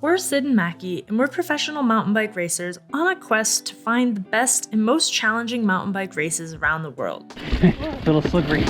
We're Sid and Macky, and we're professional mountain bike racers on a quest to find the best and most challenging mountain bike races around the world. Little slippery.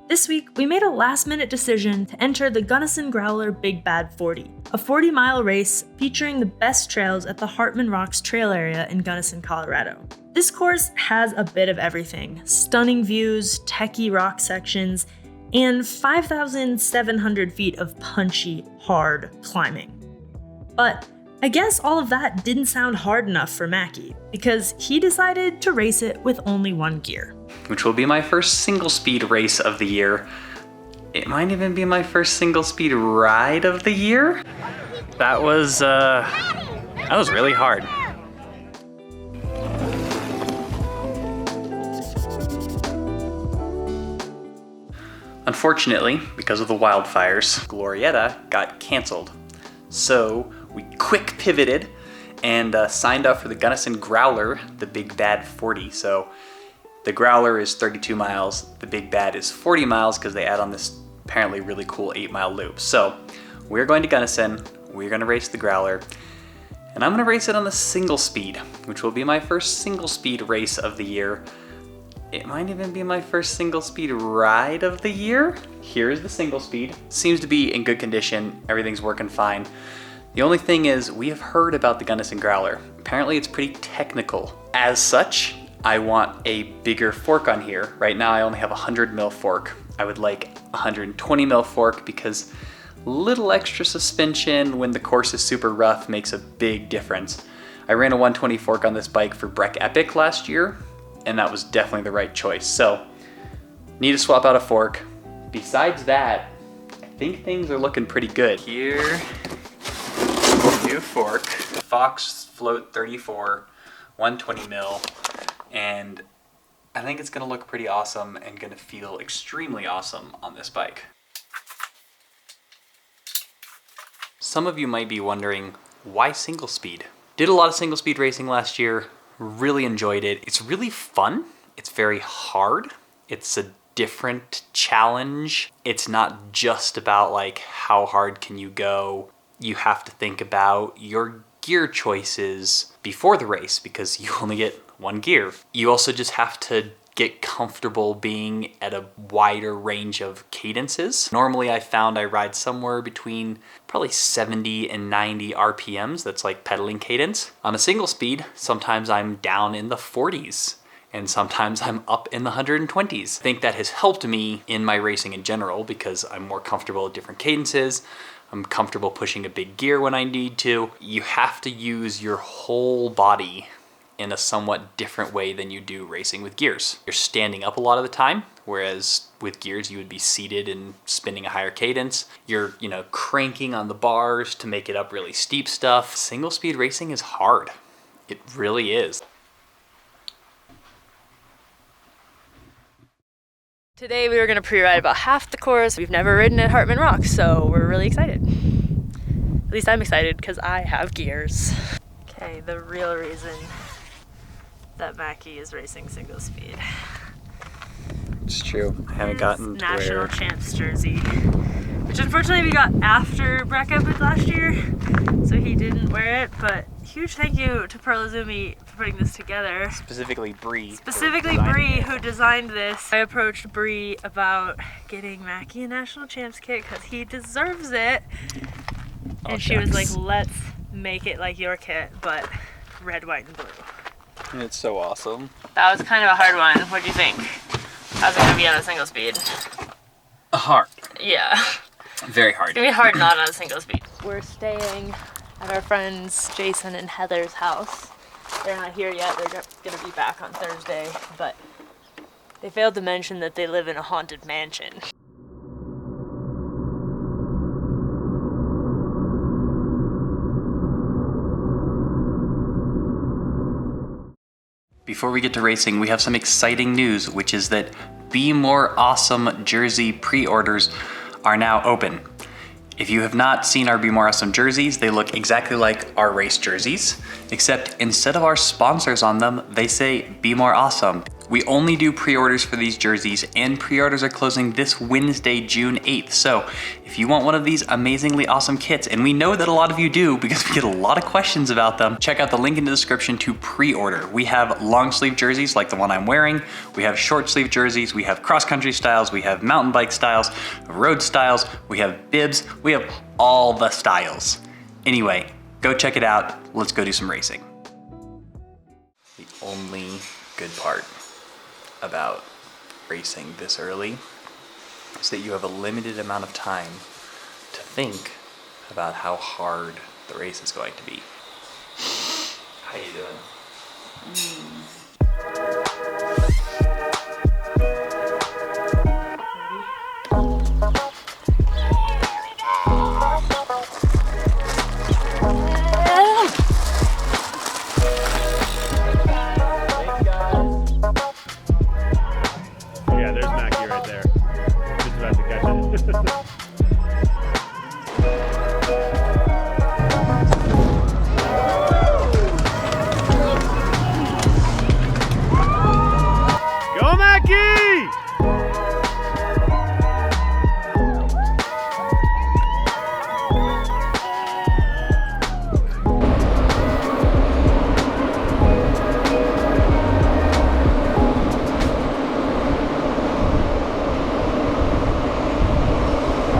This week, we made a last-minute decision to enter the Gunnison Growler Big Bad 40, a 40-mile race featuring the best trails at the Hartman Rocks Trail area in Gunnison, Colorado. This course has a bit of everything: stunning views, techie rock sections, and 5,700 feet of punchy, hard climbing. But I guess all of that didn't sound hard enough for Macky, because he decided to race it with only one gear. Which will be my first single speed race of the year. It might even be my first single speed ride of the year. That was really hard. Unfortunately, because of the wildfires, Glorietta got canceled. So we quick pivoted and signed up for the Gunnison Growler, the Big Bad 40. So the Growler is 32 miles, the Big Bad is 40 miles because they add on this apparently really cool 8-mile loop. So we're going to Gunnison, we're gonna race the Growler, and I'm gonna race it on the single speed, which will be my first single speed race of the year. It might even be my first single speed ride of the year. Here's the single speed. Seems to be in good condition, everything's working fine. The only thing is, we have heard about the Gunnison Growler. Apparently it's pretty technical. As such, I want a bigger fork on here. Right now I only have a 100 mil fork. I would like a 120 mil fork because little extra suspension when the course is super rough makes a big difference. I ran a 120 fork on this bike for Breck Epic last year, and that was definitely the right choice. So, need to swap out a fork. Besides that, I think things are looking pretty good. Here, new fork, Fox Float 34, 120 mil, and I think it's gonna look pretty awesome and gonna feel extremely awesome on this bike. Some of you might be wondering, why single speed? Did a lot of single speed racing last year, really enjoyed it. It's really fun, it's very hard, it's a different challenge. It's not just about like how hard can you go. You have to think about your gear choices before the race because you only get one gear. You also just have to get comfortable being at a wider range of cadences. Normally I found I ride somewhere between probably 70 and 90 RPMs. That's like pedaling cadence. On a single speed, sometimes I'm down in the 40s and sometimes I'm up in the 120s. I think that has helped me in my racing in general because I'm more comfortable at different cadences. I'm comfortable pushing a big gear when I need to. You have to use your whole body in a somewhat different way than you do racing with gears. You're standing up a lot of the time, whereas with gears you would be seated and spinning a higher cadence. You're, cranking on the bars to make it up really steep stuff. Single speed racing is hard. It really is. Today we were gonna pre-ride about half the course. We've never ridden at Hartman Rocks, so we're really excited. At least I'm excited because I have gears. Okay, the real reason that Macky is racing single speed. It's true. I haven't gotten to National wear... Champs jersey, which unfortunately we got after Breck Epic last year, so he didn't wear it, but huge thank you to Pearl Izumi for putting this together. Specifically Bree. Who designed this. I approached Bree about getting Macky a National Champs kit because he deserves it. And she was like, let's make it like your kit, but red, white, and blue. It's so awesome. That was kind of a hard one. What do you think? How's it gonna be on a single speed? Hard. Yeah. Very hard. It's gonna be hard not on a single speed. We're staying at our friends Jason and Heather's house. They're not here yet. They're gonna be back on Thursday, but they failed to mention that they live in a haunted mansion. Before we get to racing, we have some exciting news, which is that Be More Awesome jersey pre-orders are now open. If you have not seen our Be More Awesome jerseys, they look exactly like our race jerseys, except instead of our sponsors on them, they say Be More Awesome. We only do pre-orders for these jerseys, and pre-orders are closing this Wednesday, June 8th. So if you want one of these amazingly awesome kits, and we know that a lot of you do because we get a lot of questions about them, check out the link in the description to pre-order. We have long sleeve jerseys like the one I'm wearing. We have short sleeve jerseys. We have cross-country styles. We have mountain bike styles, road styles. We have bibs. We have all the styles. Anyway, go check it out. Let's go do some racing. The only good part about racing this early is that you have a limited amount of time to think about how hard the race is going to be. How you doing? Yeah, there's Macky right there. Just about to catch it. Go Macky!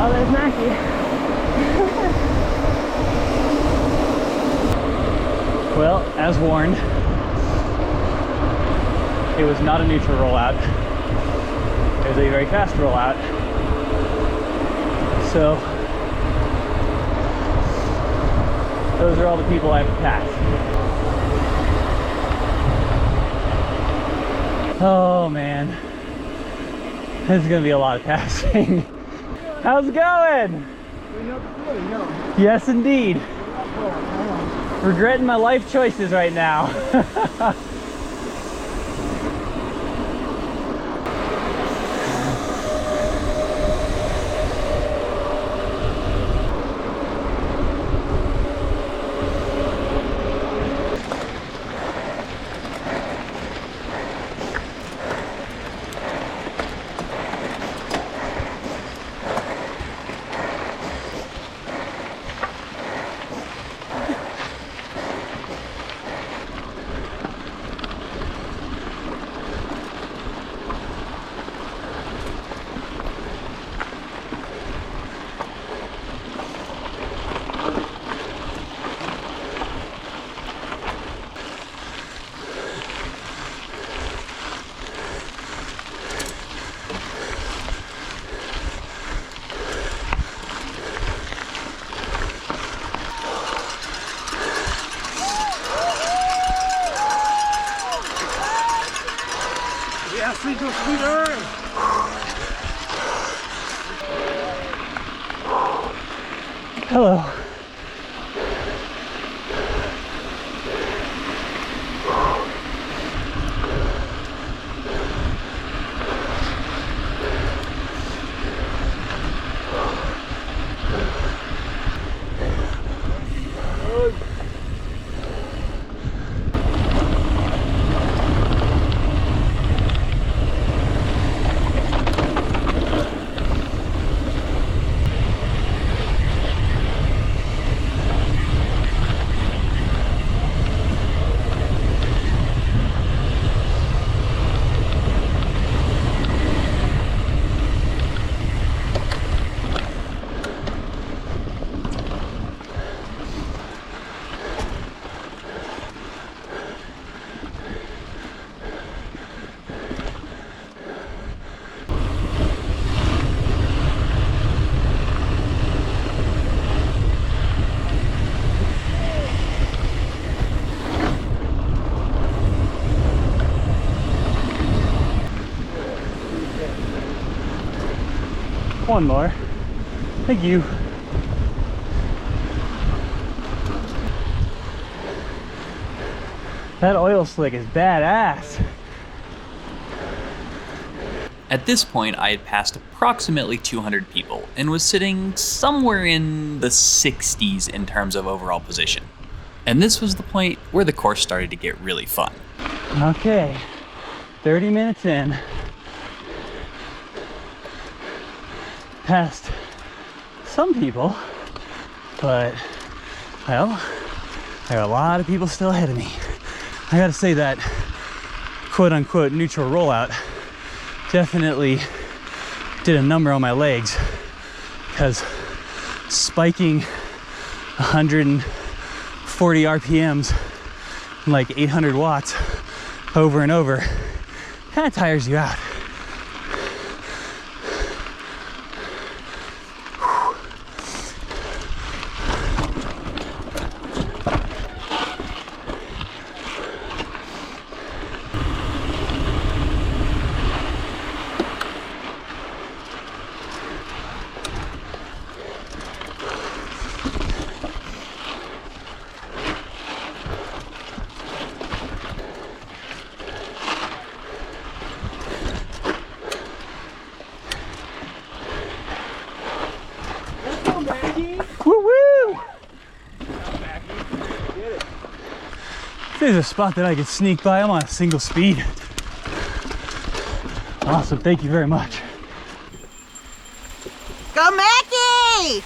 Oh, there's Macky. Well, as warned, it was not a neutral rollout. It was a very fast rollout. So, those are all the people I have to pass. Oh man, this is gonna be a lot of passing. How's it going? Yes, indeed. Regretting my life choices right now. Hello. One more. Thank you. That oil slick is badass. At this point, I had passed approximately 200 people and was sitting somewhere in the 60s in terms of overall position. And this was the point where the course started to get really fun. Okay. 30 minutes in, past some people, but well, there are a lot of people still ahead of me. I gotta say that quote-unquote neutral rollout definitely did a number on my legs, because spiking 140 RPMs and like 800 watts over and over kind of tires you out. Woo-woo! There's a spot that I could sneak by. I'm on a single speed. Awesome, thank you very much. Go Macky!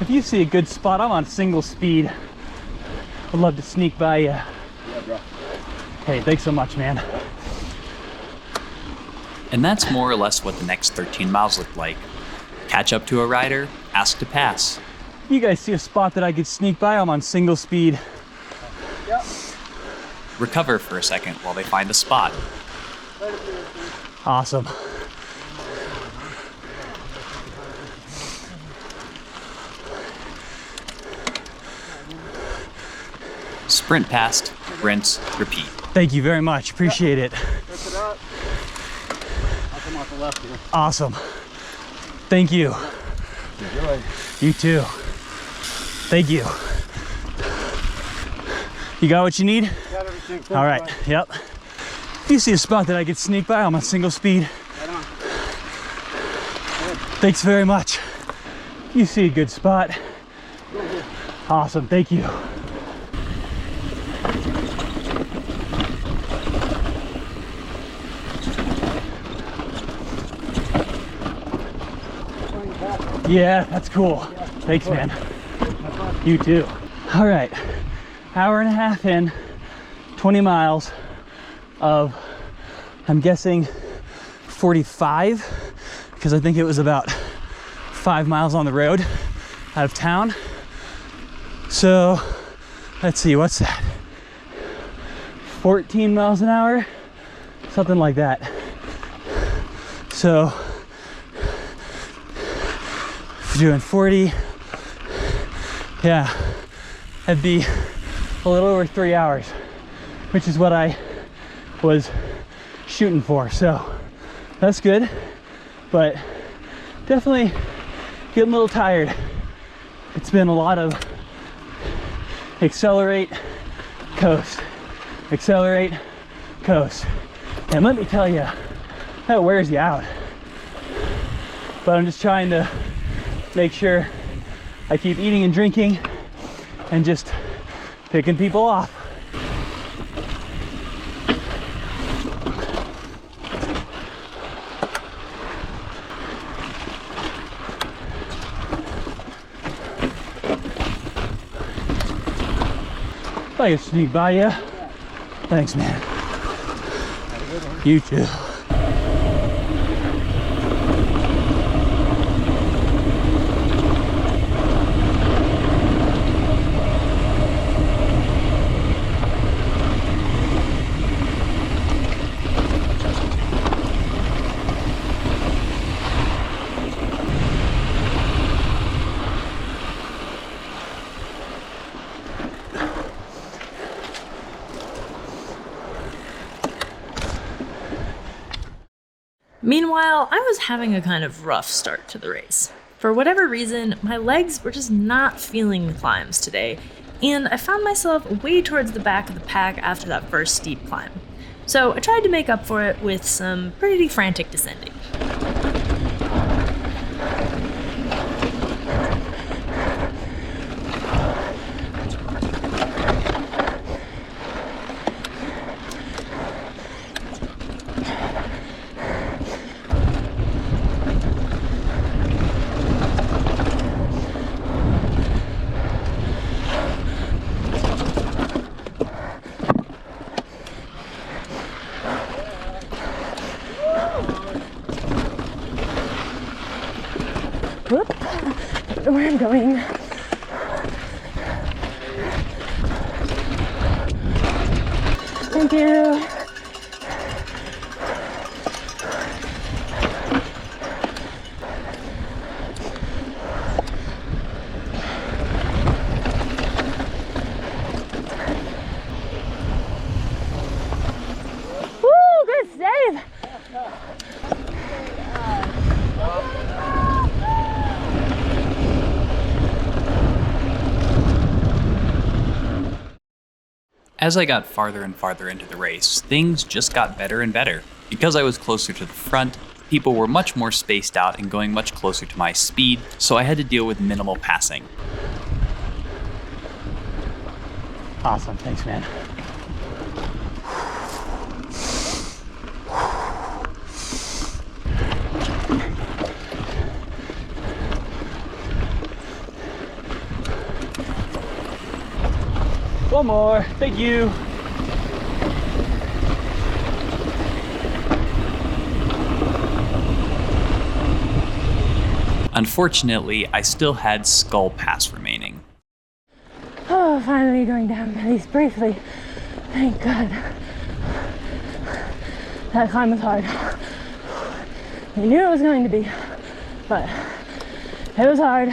If you see a good spot, I'm on single speed. I'd love to sneak by you. Yeah, bro. Hey, thanks so much, man. And that's more or less what the next 13 miles looked like. Catch up to a rider, ask to pass. You guys see a spot that I could sneak by? I'm on single speed. Yep. Recover for a second while they find a spot. Awesome. Sprint past, rinse, repeat. Thank you very much. Appreciate it. Lift it up. I'll come off the left here. Awesome. Thank you. Enjoy. You too. Thank you. You got what you need? Got everything. All right. Yep. If you see a spot that I could sneak by, I'm on single speed. Right on. Thanks very much. You see a good spot. Awesome. Thank you. Yeah, that's cool. Thanks, man. You too. All right, hour and a half in, 20 miles of, I'm guessing 45, because I think it was about 5 miles on the road out of town. So let's see, what's that? 14 miles an hour, something like that. So doing 40, yeah, that'd be a little over 3 hours, which is what I was shooting for. So that's good, but definitely getting a little tired. It's been a lot of accelerate, coast, accelerate, coast. And let me tell you, that wears you out. But I'm just trying to make sure I keep eating and drinking and just picking people off. If I can sneak by you. Thanks, man. You too. Meanwhile, I was having a kind of rough start to the race. For whatever reason, my legs were just not feeling the climbs today, and I found myself way towards the back of the pack after that first steep climb. So I tried to make up for it with some pretty frantic descending. Whoop. I don't know where I'm going. Thank you. Woo, good save. As I got farther and farther into the race, things just got better and better. Because I was closer to the front, people were much more spaced out and going much closer to my speed, so I had to deal with minimal passing. Awesome, thanks, man. One more, thank you. Unfortunately, I still had Skull Pass remaining. Oh, finally going down, at least briefly. Thank God. That climb was hard. We knew it was going to be, but it was hard.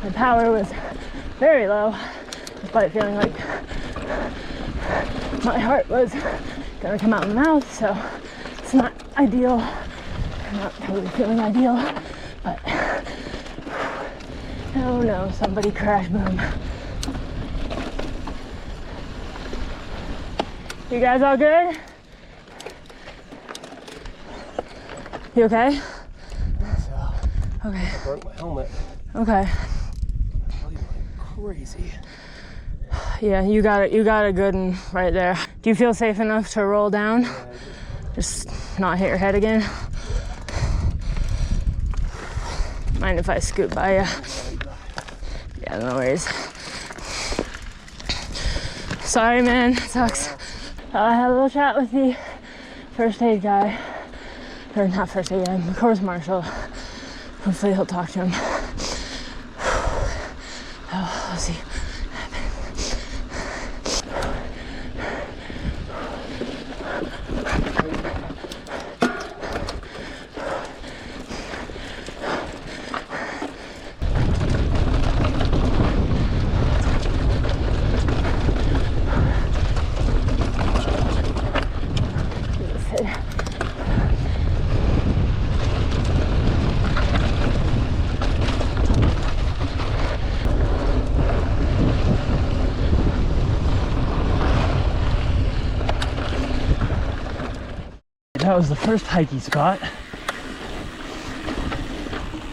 My power was very low, despite feeling like my heart was gonna come out of my mouth, so it's not ideal. I'm not totally feeling ideal, but oh no, somebody crash boom. You guys all good? You okay? Okay. I broke my helmet. Okay. Crazy. Yeah, you got a good one right there. Do you feel safe enough to roll down? Just not hit your head again? Mind if I scoot by you? Yeah, no worries. Sorry, man, it sucks. I had a little chat with the first aid guy. Or not first aid guy, the course marshal. Hopefully he'll talk to him. Oh, we'll see. That was the first hiking spot,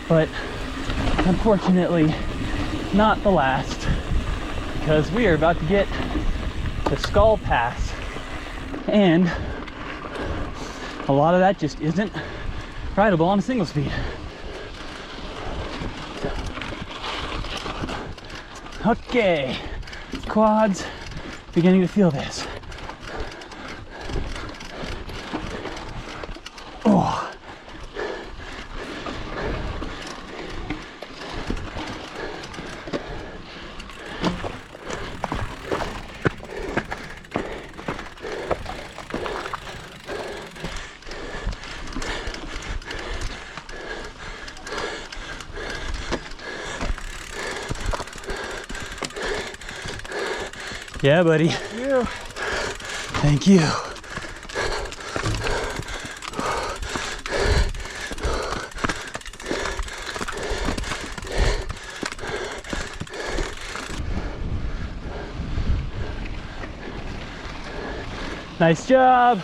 but unfortunately not the last, because we are about to get the Skull Pass, and a lot of that just isn't rideable on a single speed. Okay, quads, beginning to feel this. Oh. Yeah, buddy. Thank you. Nice job.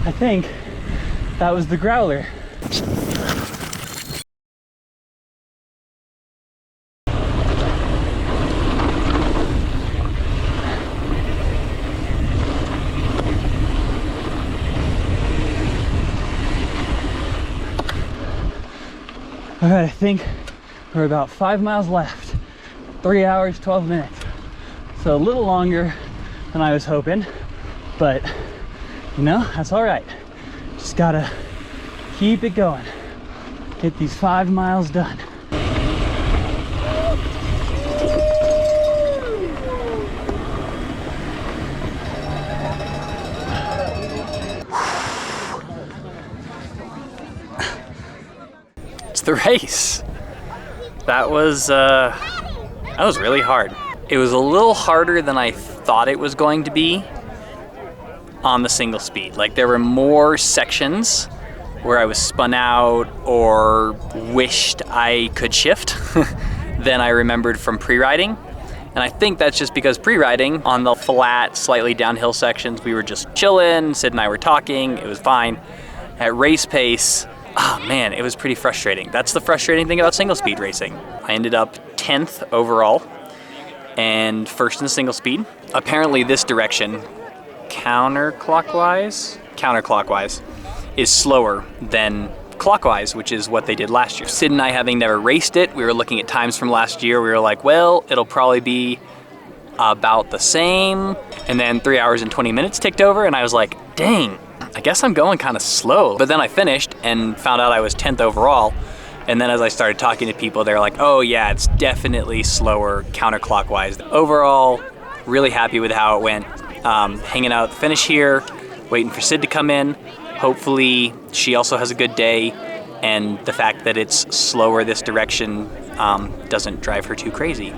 I think that was the growler. All right, I think we're about 5 miles left. 3 hours, 12 minutes. So a little longer than I was hoping, but you know, that's all right. Just gotta keep it going. Get these 5 miles done. It's the race. That was really hard. It was a little harder than I thought it was going to be on the single speed. Like, there were more sections where I was spun out or wished I could shift than I remembered from pre-riding. And I think that's just because pre-riding on the flat, slightly downhill sections, we were just chilling, Sid and I were talking, it was fine. At race pace, oh man, it was pretty frustrating. That's the frustrating thing about single speed racing. I ended up 10th overall and first in the single speed. Apparently this direction, counterclockwise, is slower than clockwise, which is what they did last year. Sid and I, having never raced it, we were looking at times from last year. We were like, well, it'll probably be about the same. And then 3 hours and 20 minutes ticked over and I was like, dang, I guess I'm going kind of slow. But then I finished and found out I was 10th overall. And then as I started talking to people, they were like, oh yeah, it's definitely slower counterclockwise. Overall, really happy with how it went. Hanging out at the finish here, waiting for Sid to come in. Hopefully she also has a good day, and the fact that it's slower this direction doesn't drive her too crazy.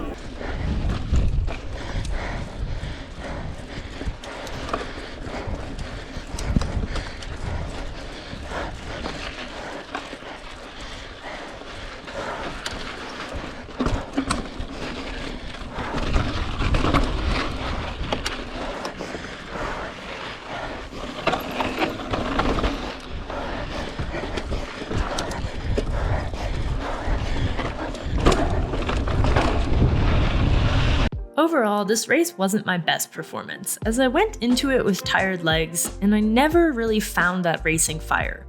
Overall, this race wasn't my best performance, as I went into it with tired legs, and I never really found that racing fire.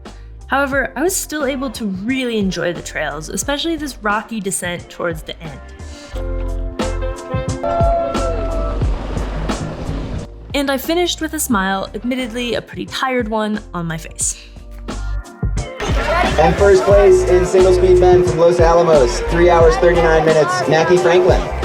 However, I was still able to really enjoy the trails, especially this rocky descent towards the end. And I finished with a smile, admittedly a pretty tired one, on my face. And first place in single speed men from Los Alamos, 3 hours, 39 minutes, Macky Franklin.